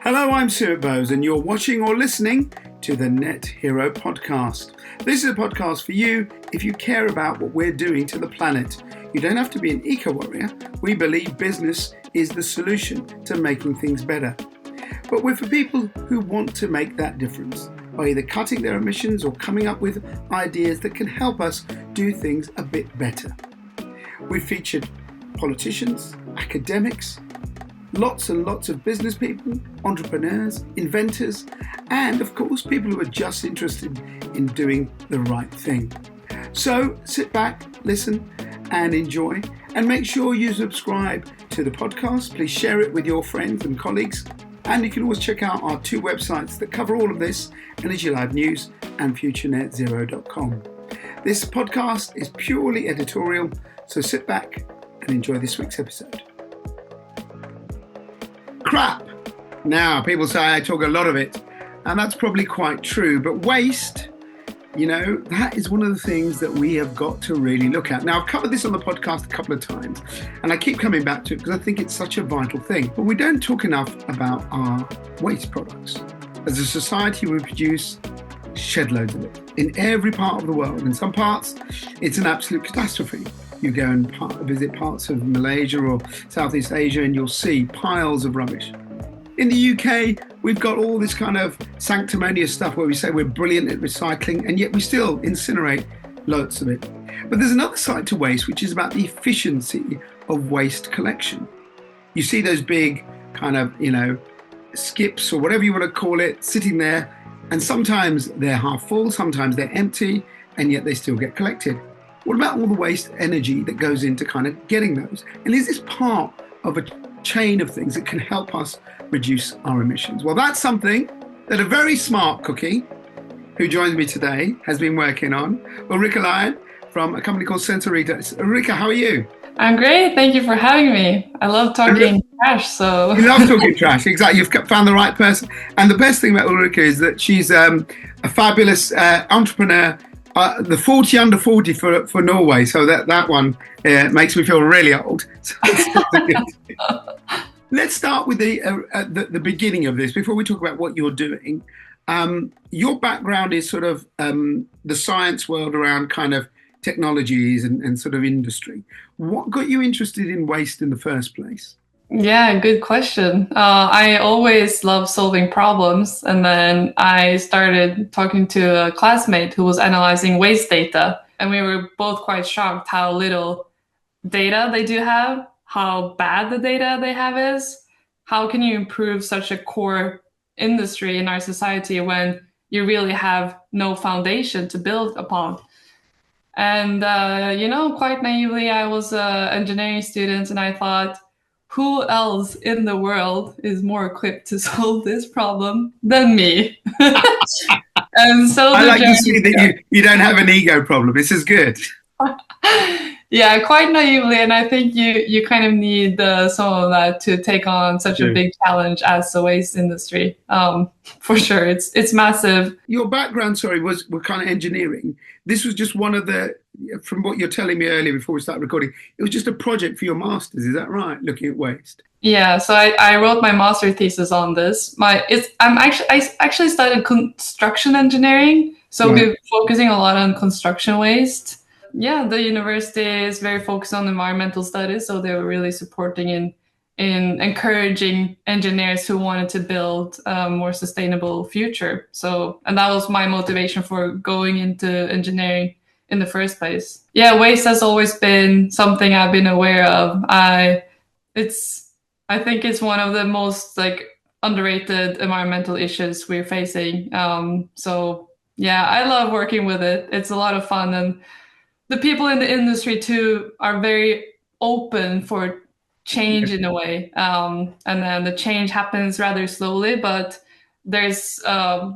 Hello, I'm Stuart Bowes, and you're watching or listening to the Net Hero podcast. This is a podcast for you if you care about what we're doing to the planet. You don't have to be an eco-warrior. We believe business is the solution to making things better. But we're for people who want to make that difference by either cutting their emissions or coming up with ideas that can help us do things a bit better. We've featured politicians, academics, lots and lots of business people, entrepreneurs, inventors, and of course people who are just interested in doing the right thing. So sit back, listen and enjoy, and make sure you subscribe to the podcast. Please share it with your friends and colleagues, and you can always check out our two websites that cover all of this, Energy Live News and futurenetzero.com. This podcast is purely editorial, so sit back and enjoy this week's episode. Crap. Now, people say I talk a lot of it, and that's probably quite true, but waste, that is one of the things that we have got to really look at. Now, I've covered this on the podcast a couple of times, and I keep coming back to it because I think it's such a vital thing, but we don't talk enough about our waste products. As a society, we produce shed loads of it in every part of the world. In some parts, it's an absolute catastrophe. You go and visit parts of Malaysia or Southeast Asia and you'll see piles of rubbish. In the UK, we've got all this kind of sanctimonious stuff where we say we're brilliant at recycling, and yet we still incinerate lots of it. But there's another side to waste, which is about the efficiency of waste collection. You see those big kind of, skips or whatever you want to call it, sitting there, and sometimes they're half full, sometimes they're empty, and yet they still get collected. What about all the waste energy that goes into kind of getting those? And is this part of a chain of things that can help us reduce our emissions? Well, that's something that a very smart cookie who joins me today has been working on. Ulrika Lyon from a company called Sensorita. Ulrika, how are you? I'm great. Thank you for having me. I love talking trash. So you love talking trash. Exactly. You've found the right person. And the best thing about Ulrika is that she's a fabulous entrepreneur. The 40 under 40 for Norway, so that one makes me feel really old. Let's start with the beginning of this before we talk about what you're doing. Your background is sort of the science world around kind of technologies and sort of industry. What got you interested in waste in the first place? Yeah, good question. I always love solving problems. And then I started talking to a classmate who was analyzing waste data. And we were both quite shocked how little data they do have, how bad the data they have is. How can you improve such a core industry in our society when you really have no foundation to build upon? And, quite naively, I was an engineering student and I thought, who else in the world is more equipped to solve this problem than me? And so I like to see that you don't have an ego problem. This is good. Yeah, quite naively, and I think you kind of need some of that to take on such a big challenge as the waste industry. For sure, it's massive. Your background, was kind of engineering. This was just one of the, from what you're telling me earlier before we start recording, it was just a project for your master's. Is that right? Looking at waste. Yeah, so I wrote my master thesis on this. I actually studied construction engineering, so we're focusing a lot on construction waste. Yeah, the university is very focused on environmental studies, so they were really supporting in encouraging engineers who wanted to build a more sustainable future. And that was my motivation for going into engineering in the first place. Yeah, waste has always been something I've been aware of. I think it's one of the most underrated environmental issues we're facing. I love working with it. It's a lot of fun, and the people in the industry too are very open for change in a way. And then the change happens rather slowly, but there's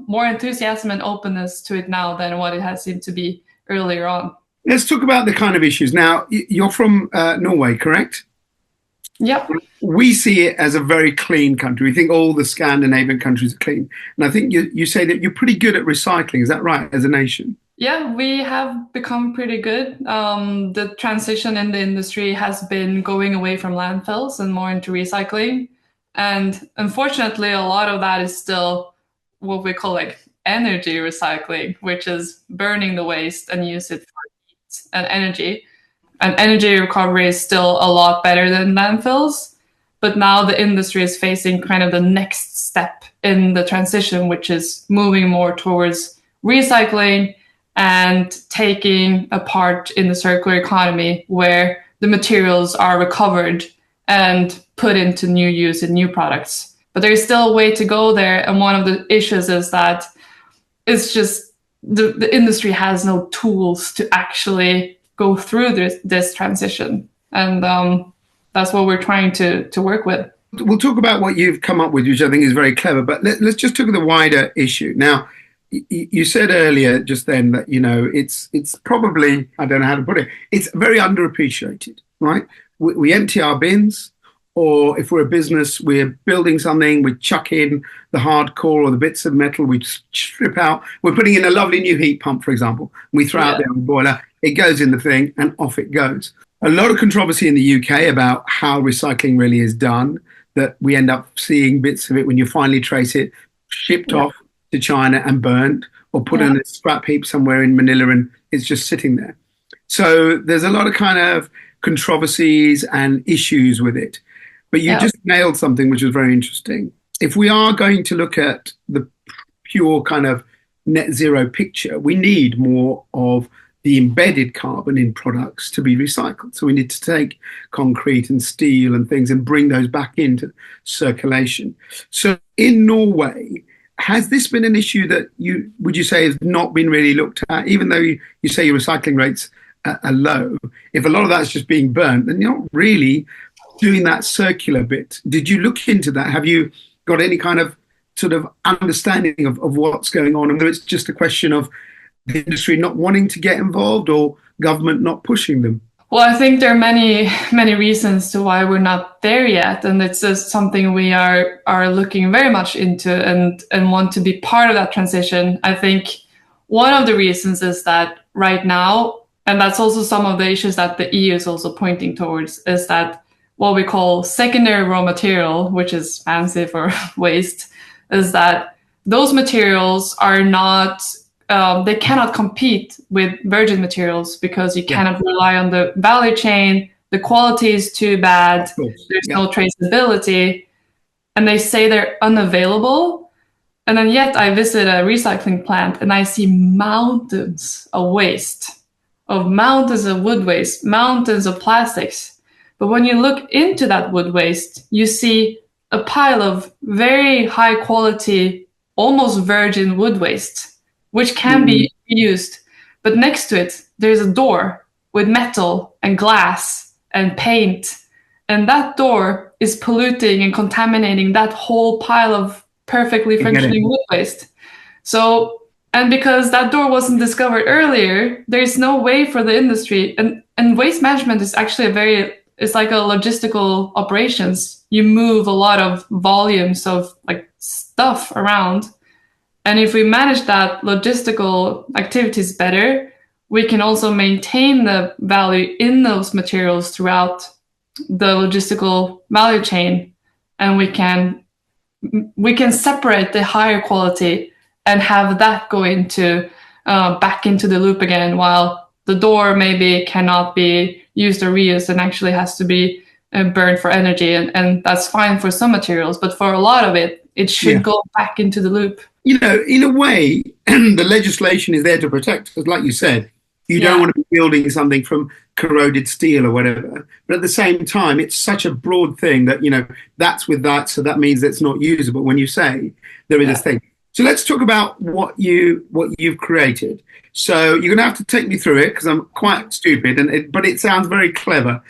more enthusiasm and openness to it now than what it has seemed to be earlier on. Let's talk about the kind of issues. Now, you're from Norway, correct? Yep. We see it as a very clean country. We think all the Scandinavian countries are clean. And I think you say that you're pretty good at recycling. Is that right, as a nation? Yeah, we have become pretty good. The transition in the industry has been going away from landfills and more into recycling. And unfortunately, a lot of that is still what we call like energy recycling, which is burning the waste and use it for heat and energy. And energy recovery is still a lot better than landfills. But now the industry is facing kind of the next step in the transition, which is moving more towards recycling and taking a part in the circular economy where the materials are recovered and put into new use in new products. But there's still a way to go there. And one of the issues is that it's just the industry has no tools to actually go through this transition. And that's what we're trying to work with. We'll talk about what you've come up with, which I think is very clever, but let's just talk the wider issue. Now, you said earlier just then that, it's probably, I don't know how to put it, it's very underappreciated, right? We empty our bins, or if we're a business, we're building something, we chuck in the hard core or the bits of metal, we strip out, we're putting in a lovely new heat pump, for example, we throw out the old boiler, it goes in the thing and off it goes. A lot of controversy in the UK about how recycling really is done, that we end up seeing bits of it when you finally trace it, shipped off to China and burned, or put in a scrap heap somewhere in Manila and it's just sitting there. So there's a lot of kind of controversies and issues with it. But you just nailed something which was very interesting. If we are going to look at the pure kind of net zero picture, we need more of the embedded carbon in products to be recycled. So we need to take concrete and steel and things and bring those back into circulation. So in Norway, has this been an issue that would you say has not been really looked at, even though you say your recycling rates are low? If a lot of that's just being burnt, then you're not really doing that circular bit. Did you look into that? Have you got any kind of sort of understanding of what's going on, and whether it's just a question of the industry not wanting to get involved or government not pushing them? Well, I think there are many reasons to why we're not there yet, and it's just something we are looking very much into and want to be part of that transition. I think one of the reasons is that right now, and that's also some of the issues that the EU is also pointing towards, is that what we call secondary raw material, which is fancy for waste, is that those materials are not, they cannot compete with virgin materials because you cannot rely on the value chain. The quality is too bad. There's no traceability. And they say they're unavailable. And then yet I visit a recycling plant and I see mountains of waste, mountains of wood waste, mountains of plastics. But when you look into that wood waste, you see a pile of very high quality, almost virgin wood waste, which can be used. But next to it, there's a door with metal and glass and paint. And that door is polluting and contaminating that whole pile of perfectly functioning wood waste. So, and because that door wasn't discovered earlier, there's no way for the industry. And waste management is actually it's like a logistical operations. You move a lot of volumes of like stuff around. And if we manage that logistical activities better, we can also maintain the value in those materials throughout the logistical value chain. And we can separate the higher quality and have that go into back into the loop again, while the door maybe cannot be used or reused and actually has to be burned for energy. And that's fine for some materials, but for a lot of it should go back into the loop. In a way, the legislation is there to protect, because like you said, you don't want to be building something from corroded steel or whatever. But at the same time, it's such a broad thing that, that's with that. So that means it's not usable when you say there is this thing. So let's talk about what you've created. So you're going to have to take me through it because I'm quite stupid, but it sounds very clever.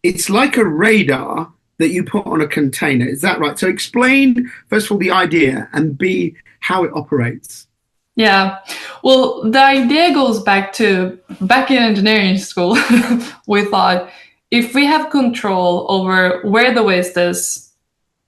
It's like a radar that you put on a container. Is that right? So explain, first of all, the idea, and B, how it operates. Yeah. Well, the idea goes back in engineering school. We thought if we have control over where the waste is,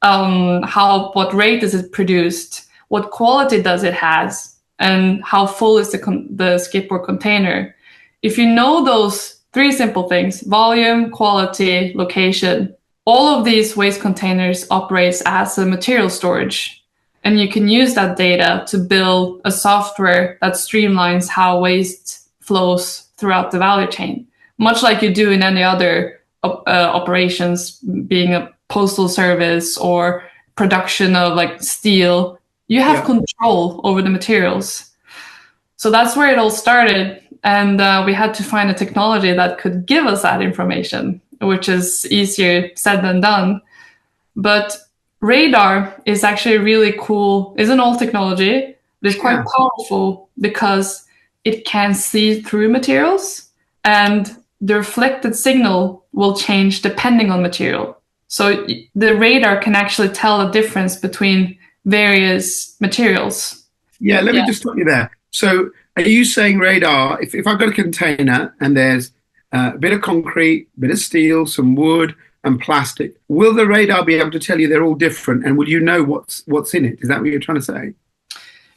what rate is it produced, what quality does it has, and how full is the skateboard container. If you know those three simple things, volume, quality, location, all of these waste containers operates as a material storage. And you can use that data to build a software that streamlines how waste flows throughout the value chain, much like you do in any other operations, being a postal service or production of like steel. You have control over the materials. So that's where it all started. And we had to find a technology that could give us that information, which is easier said than done. But radar is actually really cool. It's an old technology, but it's quite powerful because it can see through materials, and the reflected signal will change depending on material. So the radar can actually tell the difference between various materials. Yeah, let me just stop you there. So are you saying radar, if I've got a container and there's a bit of concrete, a bit of steel, some wood and plastic, will the radar be able to tell you they're all different, and will you know what's in it? Is that what you're trying to say?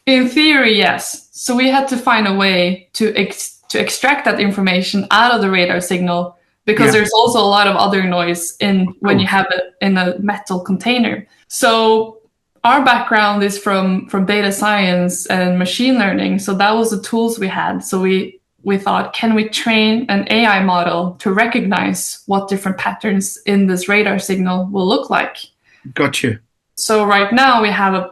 In theory, yes. So we had to find a way to extract that information out of the radar signal, because there's also a lot of other noise when you have it in a metal container. So our background is from data science and machine learning. So that was the tools we had. So we thought, can we train an AI model to recognize what different patterns in this radar signal will look like? Gotcha. So right now we have a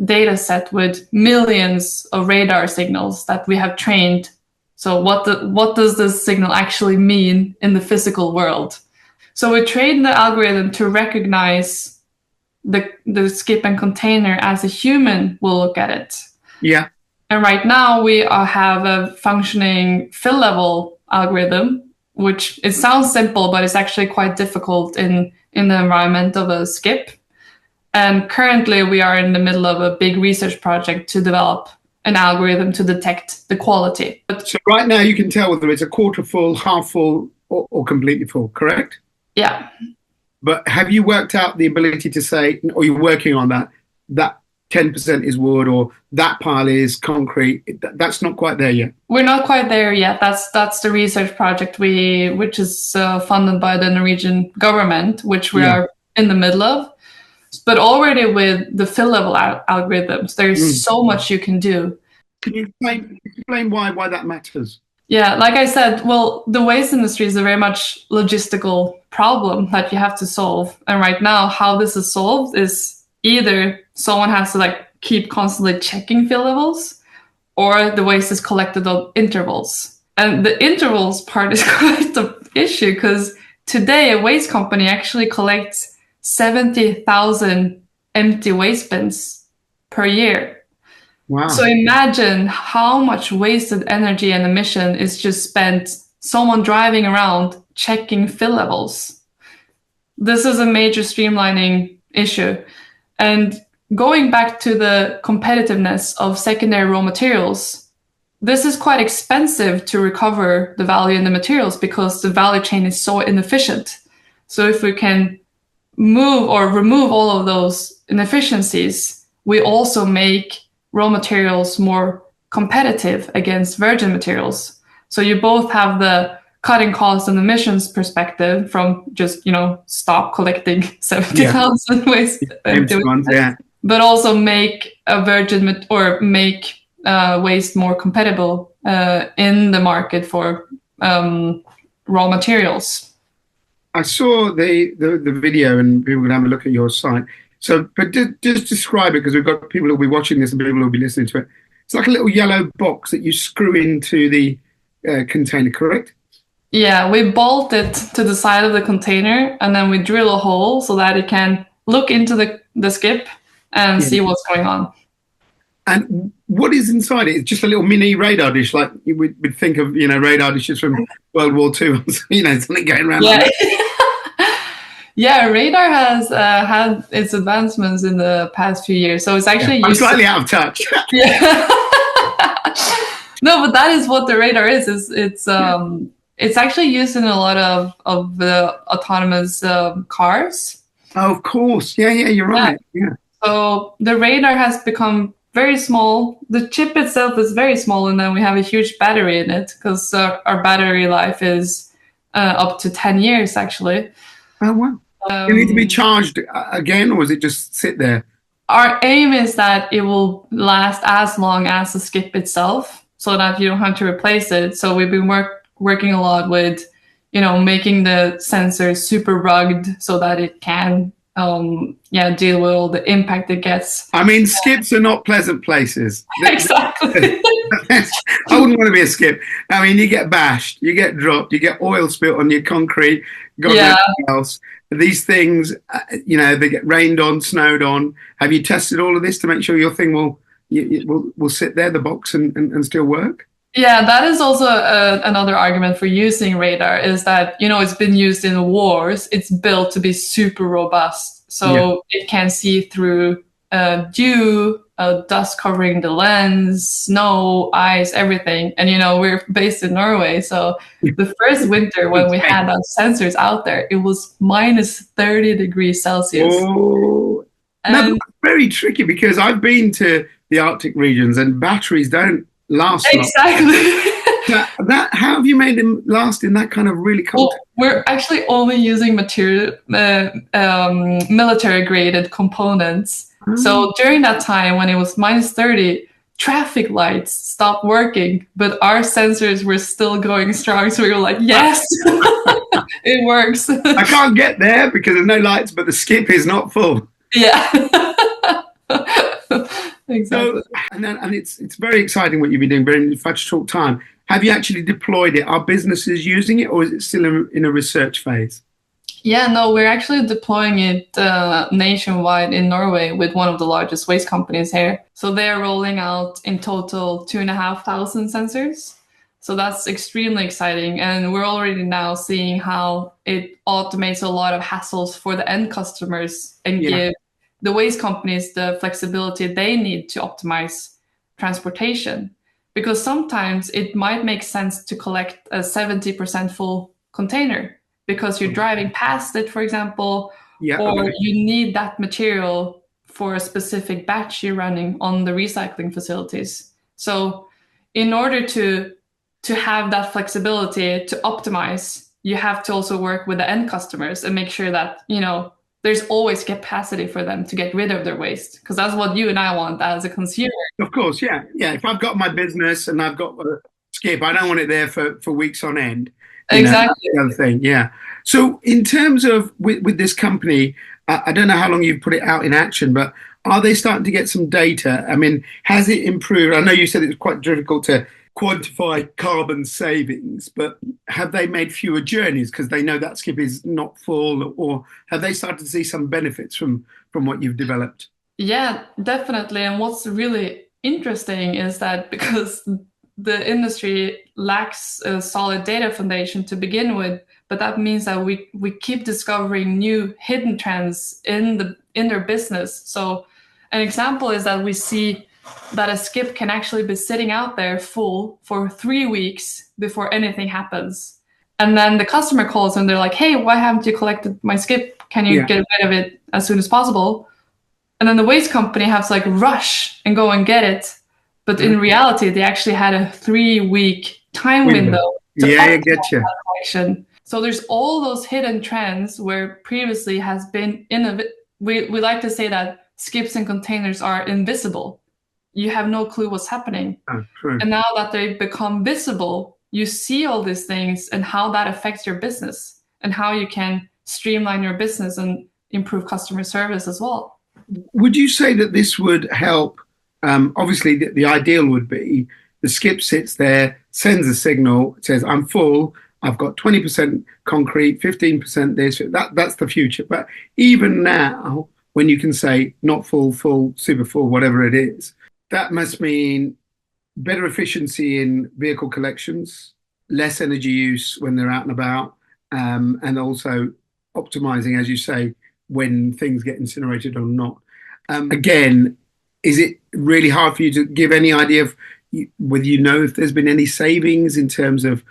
data set with millions of radar signals that we have trained. So what does this signal actually mean in the physical world? So we trained the algorithm to recognize the skip and container as a human will look at it. Yeah. And right now we have a functioning fill level algorithm, which it sounds simple, but it's actually quite difficult in the environment of a skip. And currently we are in the middle of a big research project to develop an algorithm to detect the quality. So right now you can tell whether it's a quarter full, half full, or completely full, correct? Yeah. But have you worked out the ability to say, or you're working on that 10% is wood or that pile is concrete? That's not quite there yet. We're not quite there yet. That's the research project which is funded by the Norwegian government, which we are in the middle of. But already with the fill level algorithms, there's so much you can do. Can you explain why that matters? Yeah, like I said, well, the waste industry is a very much logistical problem that you have to solve. And right now, how this is solved is either someone has to keep constantly checking fill levels, or the waste is collected on intervals. And the intervals part is quite the issue, because today a waste company actually collects 70,000 empty waste bins per year. Wow. So imagine how much wasted energy and emission is just spent someone driving around checking fill levels. This is a major streamlining issue. And going back to the competitiveness of secondary raw materials, this is quite expensive to recover the value in the materials because the value chain is so inefficient. So if we can move or remove all of those inefficiencies, we also make raw materials more competitive against virgin materials. So you both have the cutting cost and emissions perspective from just, stop collecting 70,000 waste, but also make a virgin or make waste more compatible in the market for raw materials. I saw the video, and people can have a look at your site. So, but just describe it, because we've got people who'll be watching this and people who'll be listening to it. It's like a little yellow box that you screw into the container, correct? Yeah, we bolt it to the side of the container, and then we drill a hole so that it can look into the skip and see what's going on. And what is inside it? It's just a little mini radar dish, like you would think of, radar dishes from World War II, something going around. Yeah. Yeah, radar has had its advancements in the past few years. So it's actually I'm slightly out of touch. Yeah. No, but that is what the radar is. It's actually used in a lot of the autonomous cars. Oh, of course. Yeah, you're right. Yeah. So the radar has become very small. The chip itself is very small, and then we have a huge battery in it, because our battery life is up to 10 years, actually. Oh, wow. It need to be charged again, or is it just sit there? Our aim is that it will last as long as the skip itself, so that you don't have to replace it. So we've been working a lot with, making the sensor super rugged so that it can, deal with all the impact it gets. I mean, skips are not pleasant places. Exactly. I wouldn't want to be a skip. I mean, you get bashed, you get dropped, you get oil spilt on your concrete, God knows what else. These things, they get rained on, snowed on. Have you tested all of this to make sure your thing will sit there, the box, and still work? Yeah, that is also another argument for using radar, is that, it's been used in wars. It's built to be super robust. So it can see through dew, dust covering the lens, snow, ice, everything. And, we're based in Norway. So the first winter when we had our sensors out there, it was minus 30 degrees Celsius. Oh, no, that's very tricky, because I've been to the Arctic regions and batteries don't last long. Exactly. How have you made them last in that kind of really cold? Well, we're actually only using military graded components. So during that time when it was minus 30, traffic lights stopped working, but our sensors were still going strong. So we were like, yes, it works. I can't get there because there's no lights, but the skip is not full. Yeah. Exactly. So, and it's very exciting what you've been doing, but if I just talk time, have you actually deployed it? Are businesses using it, or is it still in a research phase? Yeah, no, we're actually deploying it nationwide in Norway with one of the largest waste companies here. So they're rolling out in total 2,500 sensors. So that's extremely exciting. And we're already now seeing how it automates a lot of hassles for the end customers and give the waste companies the flexibility they need to optimize transportation. Because sometimes it might make sense to collect a 70% full container because you're driving past it, for example, or you need that material for a specific batch you're running on the recycling facilities. So in order to have that flexibility to optimize, you have to also work with the end customers and make sure that, there's always capacity for them to get rid of their waste, because that's what you and I want as a consumer. Of course, yeah. If I've got my business and I've got a skip, I don't want it there for weeks on end. Exactly. The other thing, yeah. So in terms of with this company, I don't know how long you've put it out in action, but are they starting to get some data? I mean, has it improved? I know you said it was quite difficult to quantify carbon savings, but have they made fewer journeys because they know that skip is not full, or have they started to see some benefits from what you've developed? Yeah, definitely. And what's really interesting is that because the industry lacks a solid data foundation to begin with, but that means that we keep discovering new hidden trends in their business. So an example is that we see that a skip can actually be sitting out there full for 3 weeks before anything happens. And then the customer calls and they're like, hey, why haven't you collected my skip? Can you get rid of it as soon as possible? And then the waste company has to rush and go and get it. But in reality, they actually had a 3-week time window to I get you. collection. So there's all those hidden trends where previously has been we like to say that skips and containers are invisible. You have no clue what's happening. And now that they've become visible, you see all these things and how that affects your business and how you can streamline your business and improve customer service as well. Would you say that this would help? Obviously, the ideal would be the skip sits there, sends a signal, says, I'm full, I've got 20% concrete, 15% this, that's the future. But even now, when you can say not full, full, super full, whatever it is, that must mean better efficiency in vehicle collections, less energy use when they're out and about, and also optimizing, as you say, when things get incinerated or not. Again, is it really hard for you to give any idea of whether if there's been any savings in terms of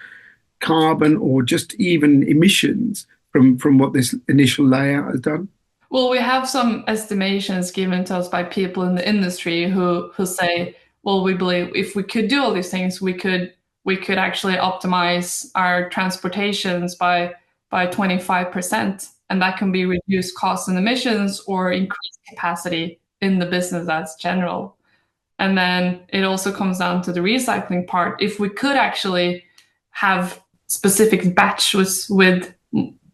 carbon or just even emissions from what this initial layout has done? Well, we have some estimations given to us by people in the industry who say, well, we believe if we could do all these things, we could actually optimize our transportations by 25%. and that can be reduced costs and emissions or increased capacity in the business as general. And then it also comes down to the recycling part. If we could actually have specific batches with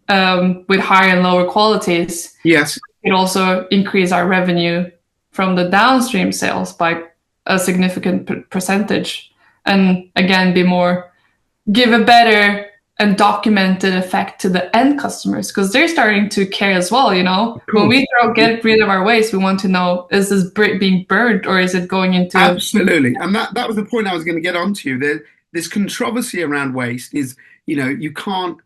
higher and lower qualities, Yes, it also increase our revenue from the downstream sales by a significant percentage, and again give a better and documented effect to the end customers, because they're starting to care as well. When we get rid of our waste, we want to know, is this being burned or is it going into absolutely. And that was the point I was going to get onto. This controversy around waste is, you can't,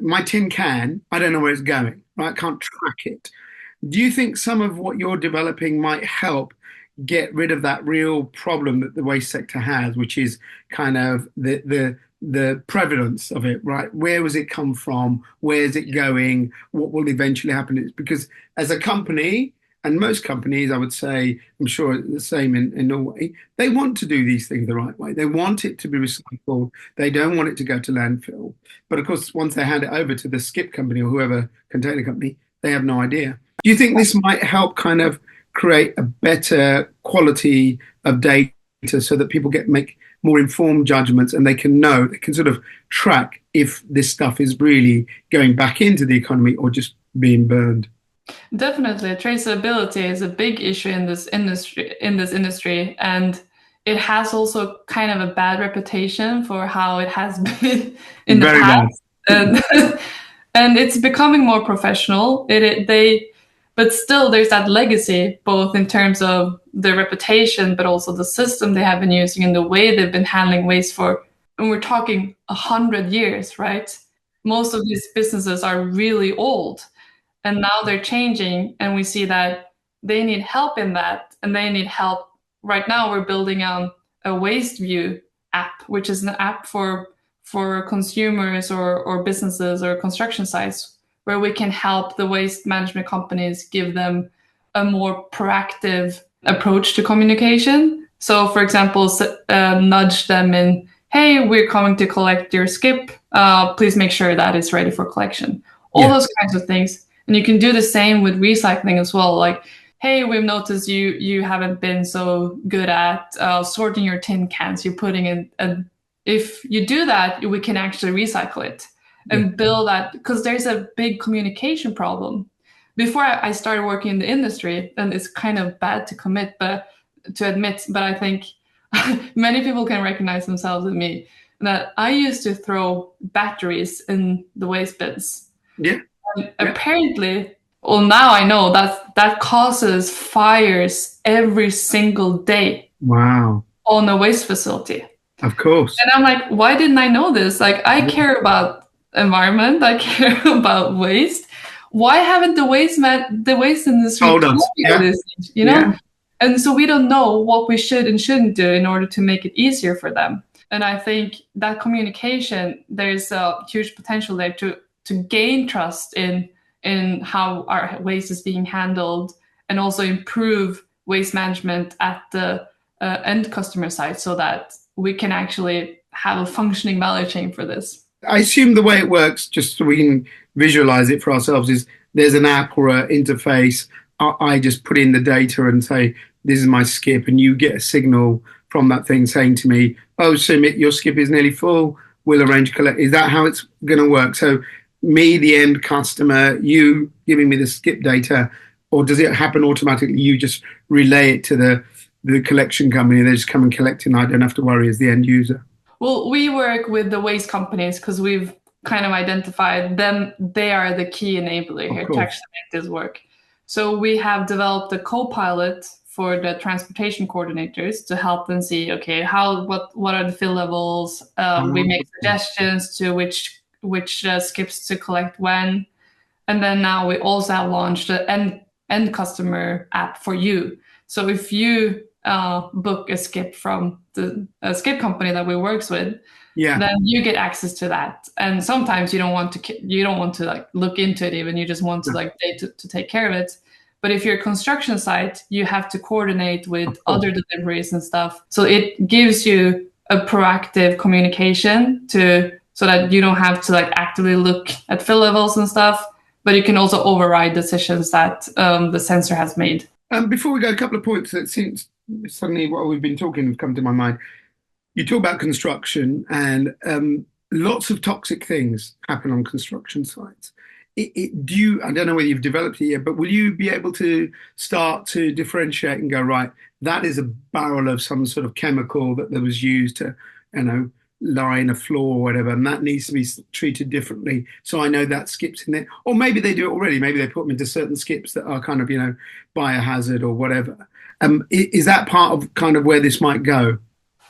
my tin can, I don't know where it's going, right? I can't track it. Do you think some of what you're developing might help get rid of that real problem that the waste sector has, which is kind of the prevalence of it, right? Where was it come from? Where is it going? What will eventually happen? It's because as a company, and most companies, I would say, I'm sure the same in Norway, they want to do these things the right way. They want it to be recycled. They don't want it to go to landfill. But of course, once they hand it over to the skip company or whoever container company, they have no idea. Do you think this might help kind of create a better quality of data so that people make more informed judgments, and they can sort of track if this stuff is really going back into the economy or just being burned? Definitely, traceability is a big issue in this industry, and it has also kind of a bad reputation for how it has been in the past. And and it's becoming more professional. But still, there's that legacy, both in terms of the reputation, but also the system they have been using and the way they've been handling waste for. And we're talking 100 years, right? Most of these businesses are really old, and now they're changing, and we see that they need help in that, and they need help. Right now, we're building a WasteView app, which is an app for consumers or businesses or construction sites, where we can help the waste management companies, give them a more proactive approach to communication. So, for example, nudge them in, hey, we're coming to collect your skip. Please make sure that it's ready for collection. All those kinds of things. And you can do the same with recycling as well. Like, hey, we've noticed you haven't been so good at sorting your tin cans. You're putting in, if you do that, we can actually recycle it. And build that, because there's a big communication problem. Before I started working in the industry, and it's kind of bad to admit, but I think many people can recognize themselves in me, that I used to throw batteries in the waste bins. Apparently, well, now I know that causes fires every single day. Wow. On a waste facility. Of course. And I'm like, why didn't I know this? Like, I care about environment, I care about waste. Why haven't the waste industry told us this, And so we don't know what we should and shouldn't do in order to make it easier for them. And I think that communication, there's a huge potential there to gain trust in how our waste is being handled, and also improve waste management at the end customer side, so that we can actually have a functioning value chain for this. I assume the way it works, just so we can visualize it for ourselves, is there's an app or an interface. I just put in the data and say, this is my skip, and you get a signal from that thing saying to me, oh, Sumit, your skip is nearly full. We'll arrange collect. Is that how it's going to work? So me, the end customer, you giving me the skip data, or does it happen automatically? You just relay it to the collection company. They just come and collect it, and I don't have to worry as the end user. Well, we work with the waste companies because we've kind of identified them. They are the key enabler here to actually make this work. So we have developed a co-pilot for the transportation coordinators to help them see, okay, what are the fill levels? We make suggestions to which skips to collect when. And then now we also have launched an end customer app for you. So if you book a skip from the skip company that we works with, then you get access to that. And sometimes you don't want to like look into it even. You just want to like to take care of it. But if you're a construction site, you have to coordinate with other deliveries and stuff. So it gives you a proactive communication so that you don't have to like actively look at fill levels and stuff. but you can also override decisions that the sensor has made. Before we go, a couple of points that seems suddenly while we've been talking have come to my mind. You talk about construction, and lots of toxic things happen on construction sites. I don't know whether you've developed it yet, but will you be able to start to differentiate and go, right, that is a barrel of some sort of chemical that was used to, line a floor or whatever, and that needs to be treated differently. So I know that skip's in there. Or maybe they do it already. Maybe they put them into certain skips that are kind of, biohazard or whatever. Is that part of kind of where this might go?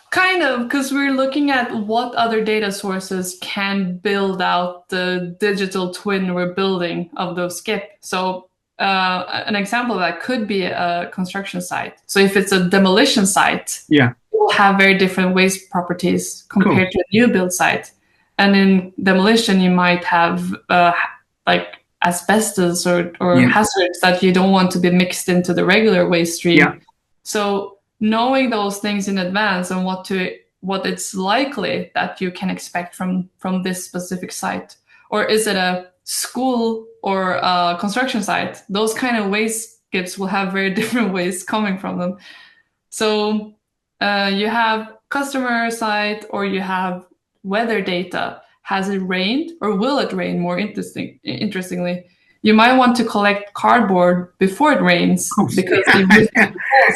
Kind of, because we're looking at what other data sources can build out the digital twin we're building of those skip. So an example of that could be a construction site. So if it's a demolition site, it will have very different waste properties compared to a new build site. And in demolition, you might have like asbestos or hazards that you don't want to be mixed into the regular waste stream. Yeah. So knowing those things in advance and what it's likely that you can expect from this specific site, or is it a school or a construction site? Those kind of waste skips will have very different waste coming from them. So you have customer site, or you have weather data. Has it rained, or will it rain? More interestingly, you might want to collect cardboard before it rains because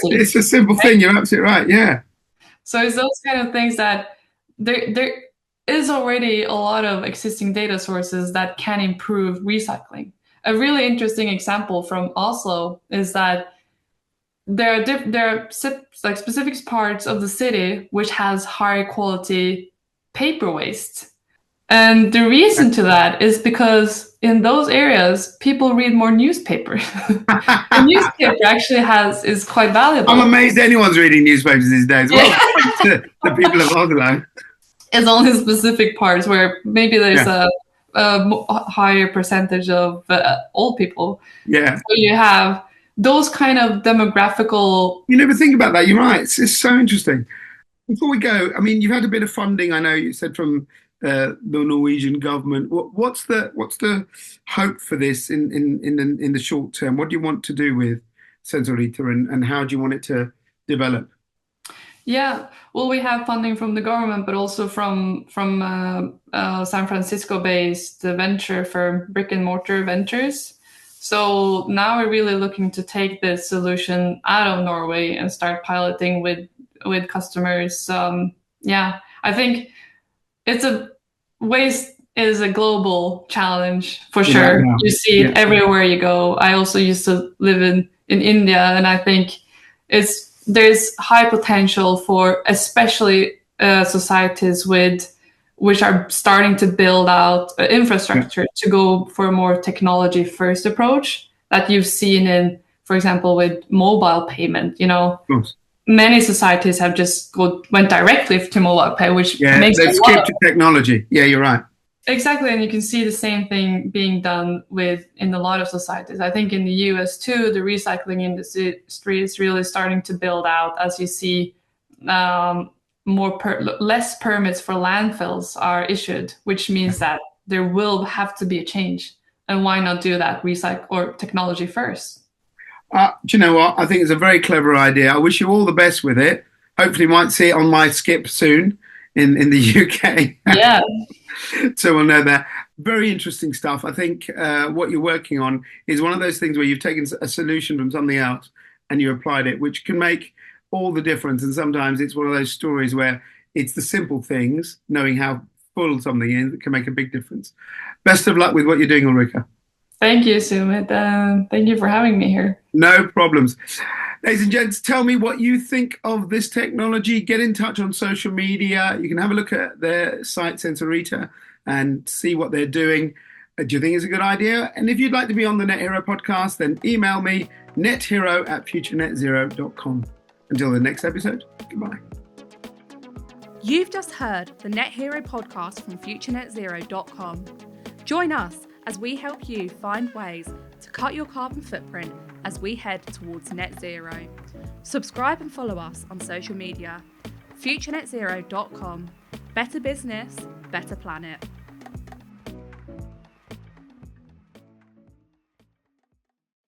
it's a simple thing. You're absolutely right. Yeah. So it's those kind of things that there is already a lot of existing data sources that can improve recycling. A really interesting example from Oslo is that there are like specific parts of the city which has high quality paper waste. And the reason to that is because in those areas, people read more newspaper. The newspaper actually is quite valuable. I'm amazed anyone's reading newspapers these days. Well, to the people of Oslo. It's only specific parts where maybe there's a higher percentage of old people. Yeah. So you have those kind of demographical... You never think about that. You're right. It's so interesting. Before we go, I mean, you've had a bit of funding, I know you said, from the Norwegian government. What's the hope for this in the short term? What do you want to do with Sensorita, and how do you want it to develop? Yeah, well, we have funding from the government, but also from San Francisco-based venture firm Brick and Mortar Ventures. So now we're really looking to take this solution out of Norway and start piloting with customers. I think waste is a global challenge for sure. Yeah. You see it everywhere you go. I also used to live in India, and I think there's high potential for especially societies which are starting to build out infrastructure to go for a more technology first approach that you've seen in, for example, with mobile payment. Many societies have just went directly to mobile pay, which makes they've skipped to technology. Yeah, you're right. Exactly, and you can see the same thing being done in a lot of societies. I think in the US too, the recycling industry is really starting to build out as you see less permits for landfills are issued, which means that there will have to be a change. And why not do that recycle or technology first? Do you know what? I think it's a very clever idea. I wish you all the best with it. Hopefully, might see it on my skip soon in the UK. Yeah. So we'll know that. Very interesting stuff. I think what you're working on is one of those things where you've taken a solution from something else and you applied it, which can make all the difference. And sometimes it's one of those stories where it's the simple things, knowing how full something is, that can make a big difference. Best of luck with what you're doing, Ulrika. Thank you, Sumit. Thank you for having me here. No problems. Ladies and gents, tell me what you think of this technology. Get in touch on social media. You can have a look at their site, Sensorita, and see what they're doing. Do you think it's a good idea? And if you'd like to be on the Net Hero podcast, then email me, nethero@futurenetzero.com. Until the next episode, goodbye. You've just heard the Net Hero podcast from futurenetzero.com. Join us as we help you find ways to cut your carbon footprint as we head towards net zero. Subscribe and follow us on social media. futurenetzero.com. Better business, better planet.